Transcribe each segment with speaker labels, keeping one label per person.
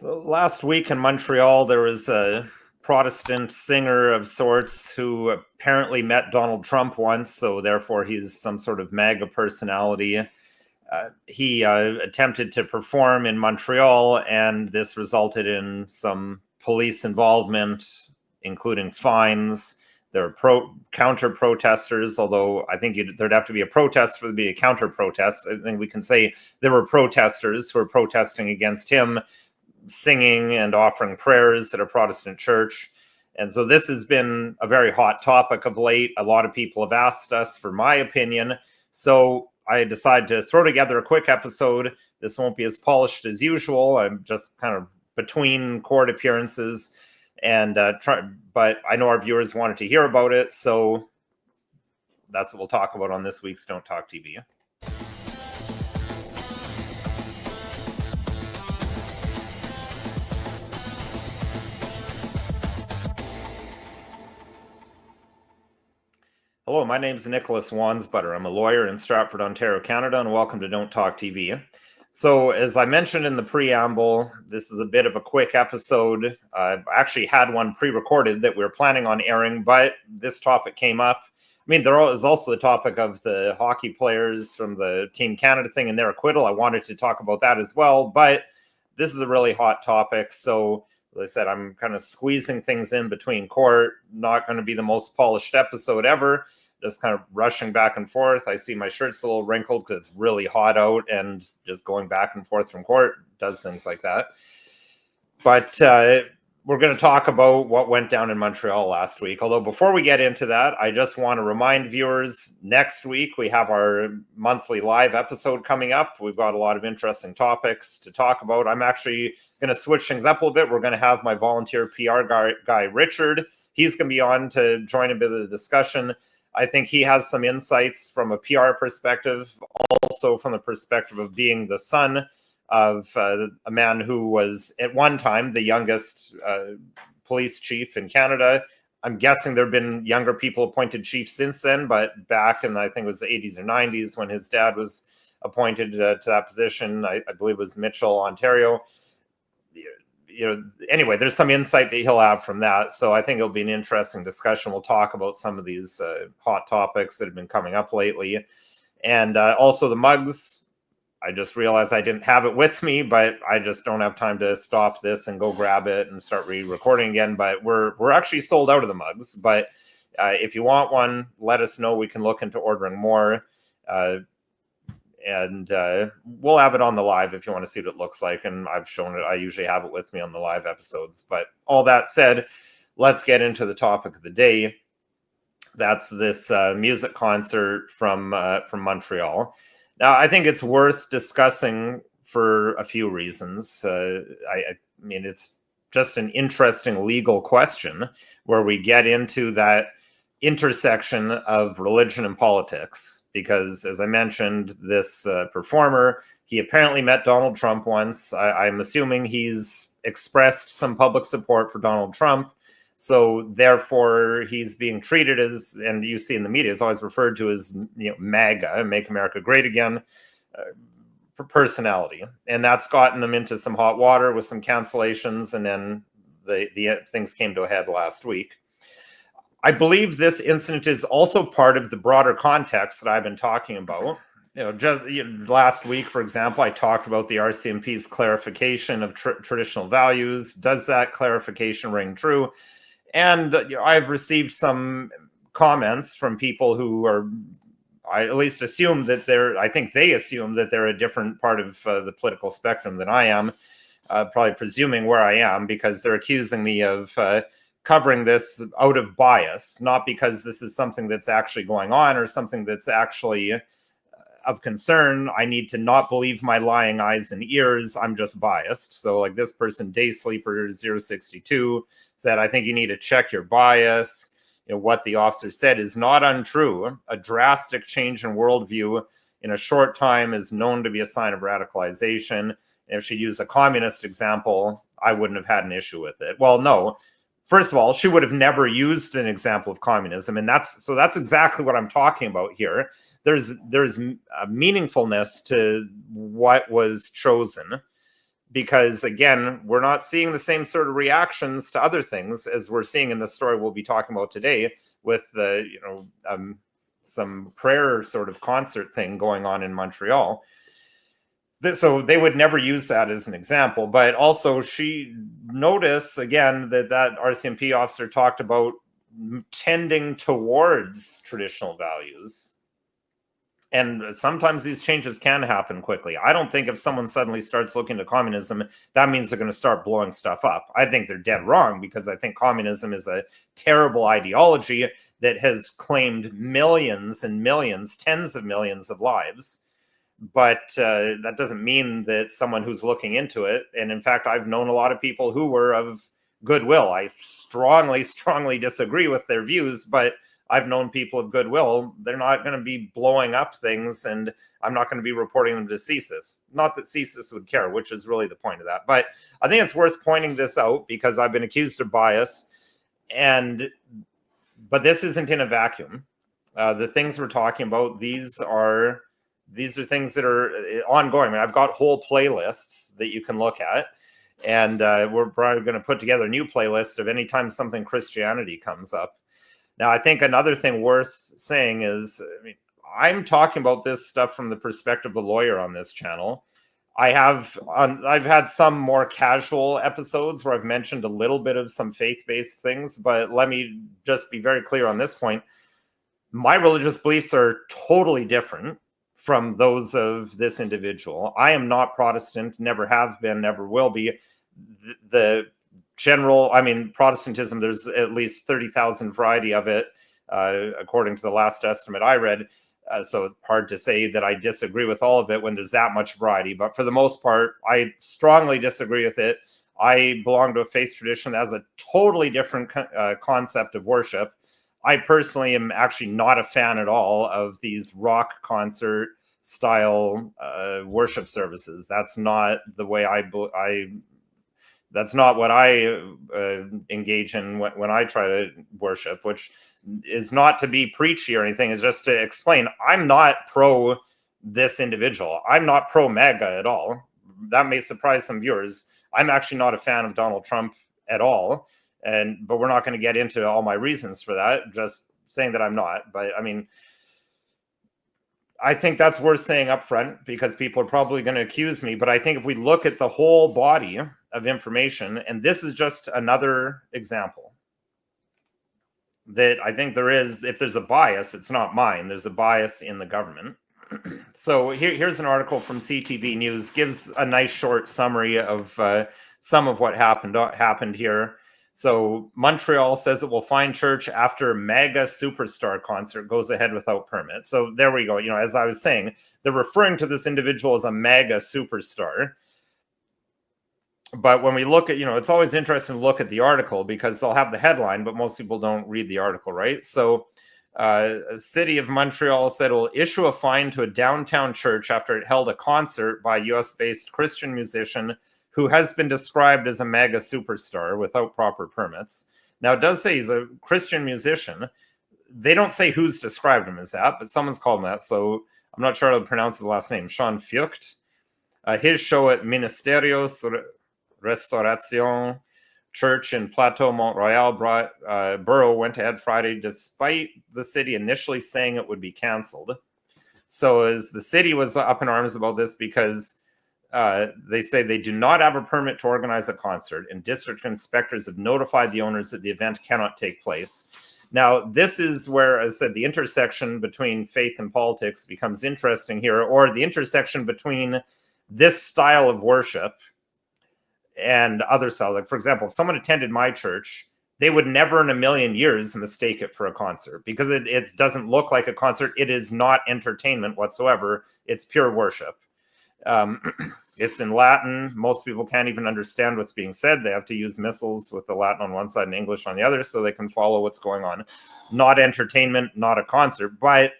Speaker 1: Last week in Montreal, there was a Protestant singer of sorts who apparently met Donald Trump once, so therefore he's some sort of MAGA personality. He attempted to perform in Montreal, and this resulted in some police involvement, including fines. There are counter protesters, although I think there'd have to be a protest for there to be a counter protest. I think we can say there were protesters who were protesting against him singing and offering prayers at a Protestant church. And so this has been a very hot topic of late. A lot of people have asked us for my opinion. So I decided to throw together a quick episode. This won't be as polished as usual. I'm just kind of between court appearances and but I know our viewers wanted to hear about it. So that's what we'll talk about on this week's Don't Talk TV. Hello, my name is Nicholas Wansbutter. I'm a lawyer in Stratford, Ontario, Canada, and welcome to Don't Talk TV. So, as I mentioned in the preamble, this is a bit of a quick episode. I actually had one pre-recorded that we were planning on airing, but this topic came up. I mean, there is also the topic of the hockey players from the Team Canada thing and their acquittal. I wanted to talk about that as well, but this is a really hot topic, so as I said, I'm kind of squeezing things in between court. Not going to be the most polished episode ever. Just kind of rushing back and forth. I see my shirt's a little wrinkled because it's really hot out, and just going back and forth from court does things like that. But we're going to talk about what went down in Montreal last week. Although before we get into that, I just want to remind viewers, next week we have our monthly live episode coming up. We've got a lot of interesting topics to talk about. I'm actually going to switch things up a little bit. We're going to have my volunteer PR guy, Richard. He's going to be on to join a bit of the discussion. I think he has some insights from a PR perspective, also from the perspective of being the son of a man who was at one time the youngest police chief in Canada. I'm guessing there have been younger people appointed chiefs since then, but back in, I think it was the 80s or 90s when his dad was appointed to that position, I believe it was Mitchell, Ontario. Anyway, there's some insight that he'll have from that. So I think it'll be an interesting discussion. We'll talk about some of these hot topics that have been coming up lately. And also the mugs. I just realized I didn't have it with me, but I just don't have time to stop this and go grab it and start re-recording again. But we're actually sold out of the mugs. But if you want one, let us know. We can look into ordering more. And we'll have it on the live if you want to see what it looks like. And I've shown it. I usually have it with me on the live episodes. But all that said, let's get into the topic of the day. That's this music concert from Montreal. Now, I think it's worth discussing for a few reasons. I mean, it's just an interesting legal question where we get into that intersection of religion and politics. Because, as I mentioned, this performer, he apparently met Donald Trump once. I'm assuming he's expressed some public support for Donald Trump. So therefore, he's being treated as, and you see in the media, it's always referred to as, MAGA, Make America Great Again, personality. And that's gotten them into some hot water with some cancellations. And then the things came to a head last week. I believe this incident is also part of the broader context that I've been talking about. Last week, for example, I talked about the RCMP's clarification of traditional values. Does that clarification ring true? And I've received some comments from people who are, I at least assume that I think they assume that they're a different part of the political spectrum than I am, probably presuming where I am, because they're accusing me of covering this out of bias, not because this is something that's actually going on or something that's actually of concern. I need to not believe my lying eyes and ears. I'm just biased. So like this person, Day Sleeper 062, said, I think you need to check your bias. What the officer said is not untrue. A drastic change in worldview in a short time is known to be a sign of radicalization. And if she used a communist example, I wouldn't have had an issue with it. Well, no. First of all, she would have never used an example of communism. And that's exactly what I'm talking about here. There's a meaningfulness to what was chosen. because again, we're not seeing the same sort of reactions to other things as we're seeing in the story we'll be talking about today with the, some prayer sort of concert thing going on in Montreal. So they would never use that as an example, but also she noticed again that RCMP officer talked about tending towards traditional values. And sometimes these changes can happen quickly. I don't think if someone suddenly starts looking to communism, that means they're going to start blowing stuff up. I think they're dead wrong, because I think communism is a terrible ideology that has claimed millions and millions, tens of millions of lives. But that doesn't mean that someone who's looking into it, and in fact, I've known a lot of people who were of goodwill. I strongly, strongly disagree with their views, but I've known people of goodwill. They're not going to be blowing up things, and I'm not going to be reporting them to CSIS. Not that CSIS would care, which is really the point of that. But I think it's worth pointing this out because I've been accused of bias, but this isn't in a vacuum. The things we're talking about, these are things that are ongoing. I mean, I've got whole playlists that you can look at, and we're probably going to put together a new playlist of anytime something Christianity comes up. Now, I think another thing worth saying is, I'm talking about this stuff from the perspective of a lawyer on this channel. I've had some more casual episodes where I've mentioned a little bit of some faith-based things, but let me just be very clear on this point. My religious beliefs are totally different from those of this individual. I am not Protestant, never have been, never will be. The general, Protestantism, there's at least 30,000 variety of it, according to the last estimate I read. So it's hard to say that I disagree with all of it when there's that much variety. But for the most part, I strongly disagree with it. I belong to a faith tradition that has a totally different concept of worship. I personally am actually not a fan at all of these rock concert style worship services. That's not the way that's not what I engage in when I try to worship, which is not to be preachy or anything. It's just to explain, I'm not pro this individual. I'm not pro MAGA at all. That may surprise some viewers. I'm actually not a fan of Donald Trump at all. But we're not going to get into all my reasons for that, just saying that I'm not. But I think that's worth saying up front, because people are probably going to accuse me. But I think if we look at the whole body of information, and this is just another example, that I think there is, if there's a bias, it's not mine. There's a bias in the government. So here's an article from CTV News, gives a nice short summary of some of what happened here. So Montreal says it will fine church after MAGA superstar concert goes ahead without permit. So there we go. As I was saying, they're referring to this individual as a MAGA superstar. But when we look at, it's always interesting to look at the article, because they'll have the headline, but most people don't read the article, right? So City of Montreal said it will issue a fine to a downtown church after it held a concert by US-based Christian musician who has been described as a MAGA superstar without proper permits. Now, it does say he's a Christian musician. They don't say who's described him as that, but someone's called him that, so I'm not sure how to pronounce his last name. Sean Fucht. His show at Ministerios Restauration Church in Plateau, Montreal borough went ahead Friday, despite the city initially saying it would be canceled. So as the city was up in arms about this, because they say they do not have a permit to organize a concert, and district inspectors have notified the owners that the event cannot take place. Now, this is where, as I said, the intersection between faith and politics becomes interesting here, or the intersection between this style of worship and other styles. Like, for example, if someone attended my church, they would never in a million years mistake it for a concert, because it doesn't look like a concert. It is not entertainment whatsoever. It's pure worship. It's in Latin. Most people can't even understand what's being said. They have to use missals with the Latin on one side and English on the other so they can follow what's going on. Not entertainment, not a concert. But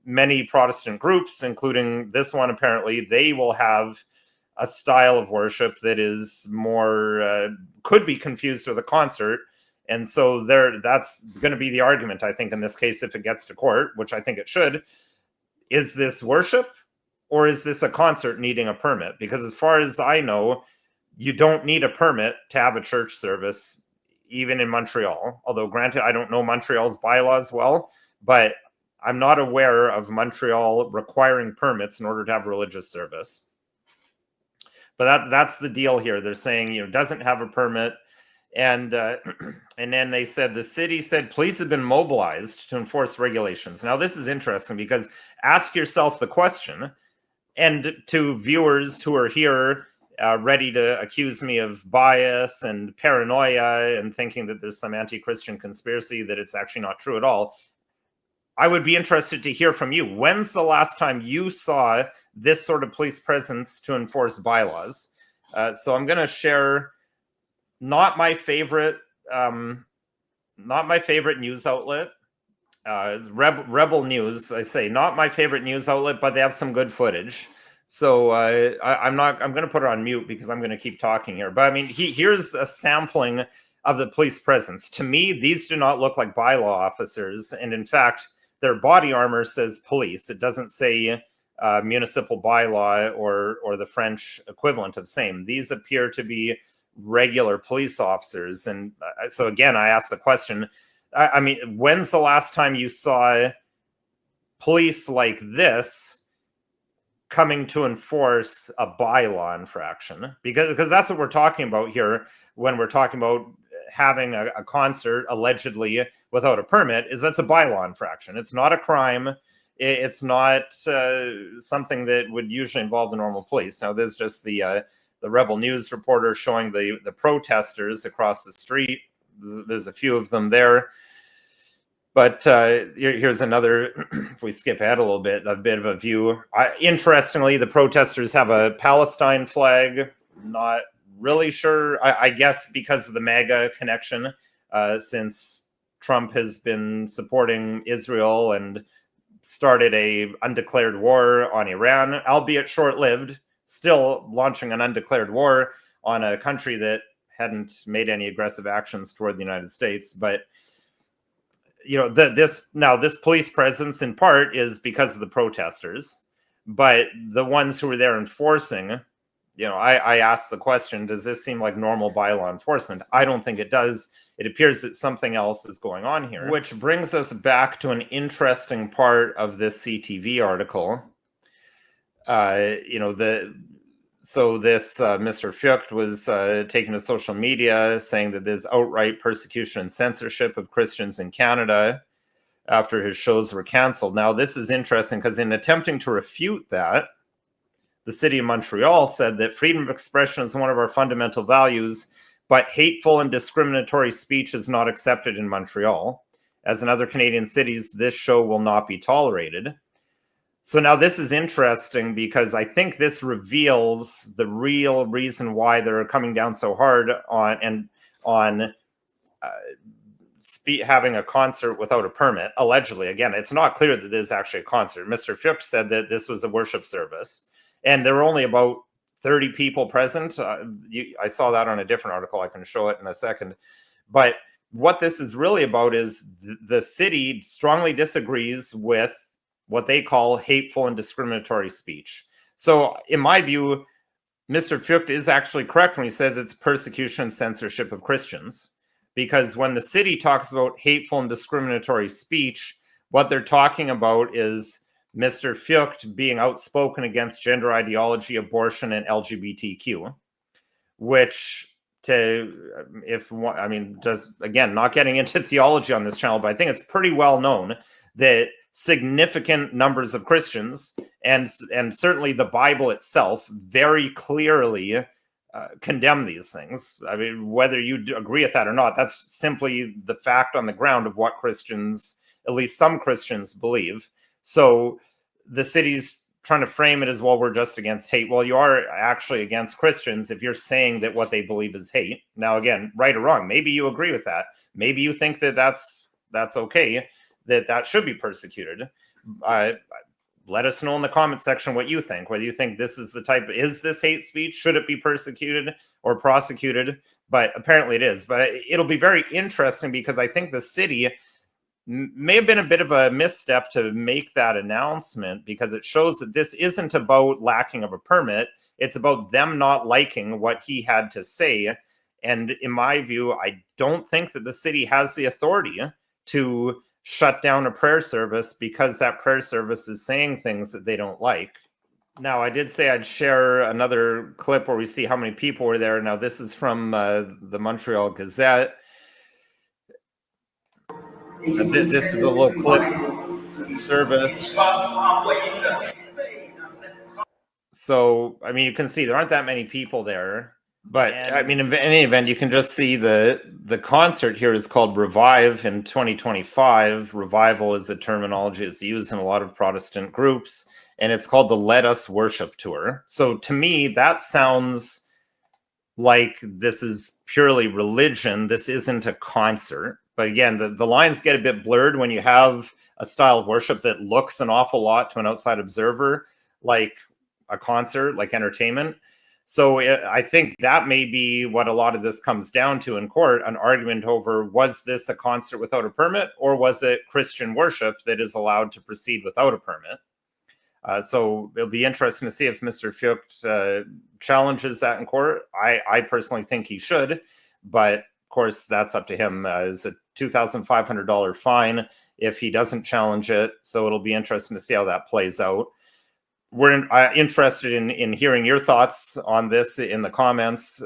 Speaker 1: many Protestant groups, including this one apparently, they will have a style of worship that is more, could be confused with a concert. And so that's going to be the argument, I think, in this case, if it gets to court, which I think it should. Is this worship? Or is this a concert needing a permit? Because as far as I know, you don't need a permit to have a church service, even in Montreal. Although, granted, I don't know Montreal's bylaws well, but I'm not aware of Montreal requiring permits in order to have religious service. But that's the deal here. They're saying, doesn't have a permit. And and then they said the city said police have been mobilized to enforce regulations. Now, this is interesting because ask yourself the question, and to viewers who are here ready to accuse me of bias and paranoia and thinking that there's some anti-Christian conspiracy, that it's actually not true at all, I would be interested to hear from you. When's the last time you saw this sort of police presence to enforce bylaws? So I'm going to share not my favorite news outlet, Rebel News. I say not my favorite news outlet, but they have some good footage. So I'm going to put it on mute because I'm going to keep talking here. But I mean, here's a sampling of the police presence. To me, these do not look like bylaw officers, and in fact, their body armor says police. It doesn't say municipal bylaw or the French equivalent of same. These appear to be regular police officers. And so again, I asked the question, I mean, when's the last time you saw police like this coming to enforce a bylaw infraction? Because that's what we're talking about here when we're talking about having a concert allegedly without a permit, is that's a bylaw infraction. It's not a crime. It's not something that would usually involve the normal police. Now, there's just the Rebel News reporter showing the protesters across the street. There's a few of them there. But here's another, if we skip ahead a little bit, a bit of a view. Interestingly, the protesters have a Palestine flag. Not really sure. I guess because of the MAGA connection, since Trump has been supporting Israel and started a undeclared war on Iran, albeit short-lived, still launching an undeclared war on a country that hadn't made any aggressive actions toward the United States. But this police presence in part is because of the protesters, but the ones who were there enforcing, I asked the question, does this seem like normal bylaw enforcement? I don't think it does. It appears that something else is going on here, which brings us back to an interesting part of this CTV article. This Mr. Fucht was taken to social media saying that there's outright persecution and censorship of Christians in Canada after his shows were canceled. Now, this is interesting because in attempting to refute that, the city of Montreal said that freedom of expression is one of our fundamental values, but hateful and discriminatory speech is not accepted in Montreal. As in other Canadian cities, this show will not be tolerated. So now this is interesting because I think this reveals the real reason why they're coming down so hard on having a concert without a permit, allegedly. Again, it's not clear that this is actually a concert. Mr. Fucht said that this was a worship service, and there were only about 30 people present. I saw that on a different article. I can show it in a second. But what this is really about is the city strongly disagrees with what they call hateful and discriminatory speech. So in my view, Mr. Fucht is actually correct when he says it's persecution and censorship of Christians. Because when the city talks about hateful and discriminatory speech, what they're talking about is Mr. Fucht being outspoken against gender ideology, abortion, and LGBTQ, which just again, not getting into theology on this channel, but I think it's pretty well known that significant numbers of Christians and certainly the Bible itself very clearly condemn these things. I mean, whether you agree with that or not, that's simply the fact on the ground of what Christians, at least some Christians, believe. So the city's trying to frame it as, well, we're just against hate. Well, you are actually against Christians if you're saying that what they believe is hate. Now, again, right or wrong, maybe you agree with that. Maybe you think that that's okay, that should be persecuted. Let us know in the comment section what you think, whether you think this is is this hate speech? Should it be persecuted or prosecuted? But apparently it is. But it'll be very interesting because I think the city may have been a bit of a misstep to make that announcement, because it shows that this isn't about lacking of a permit. It's about them not liking what he had to say. And in my view, I don't think that the city has the authority to shut down a prayer service because that prayer service is saying things that they don't like. Now, I did say I'd share another clip where we see how many people were there. Now, this is from the Montreal Gazette. This is a little clip of the service. So, I mean, you can see there aren't that many people there. But, I mean, in any event, you can just see the concert here is called Revive in 2025. Revival is a terminology that's used in a lot of Protestant groups. And it's called the Let Us Worship Tour. So to me, that sounds like this is purely religion. This isn't a concert. But again, the lines get a bit blurred when you have a style of worship that looks an awful lot to an outside observer like a concert, like entertainment. So I think that may be what a lot of this comes down to in court, an argument over, was this a concert without a permit, or was it Christian worship that is allowed to proceed without a permit? So it'll be interesting to see if Mr. Fucht challenges that in court. I personally think he should, but of course that's up to him. It's a $2,500 fine if he doesn't challenge it. So it'll be interesting to see how that plays out. We're interested in hearing your thoughts on this in the comments.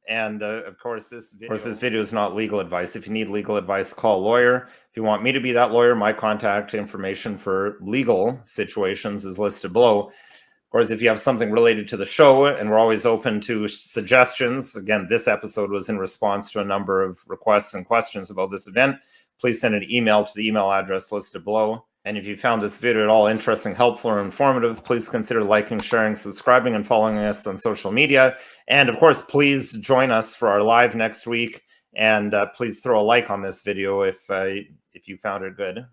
Speaker 1: And of course, this video is not legal advice. If you need legal advice, call a lawyer. If you want me to be that lawyer, my contact information for legal situations is listed below. Of course, if you have something related to the show, and we're always open to suggestions. Again, this episode was in response to a number of requests and questions about this event. Please send an email to the email address listed below. And if you found this video at all interesting, helpful, or informative, please consider liking, sharing, subscribing, and following us on social media. And of course, please join us for our live next week. And please throw a like on this video if you found it good.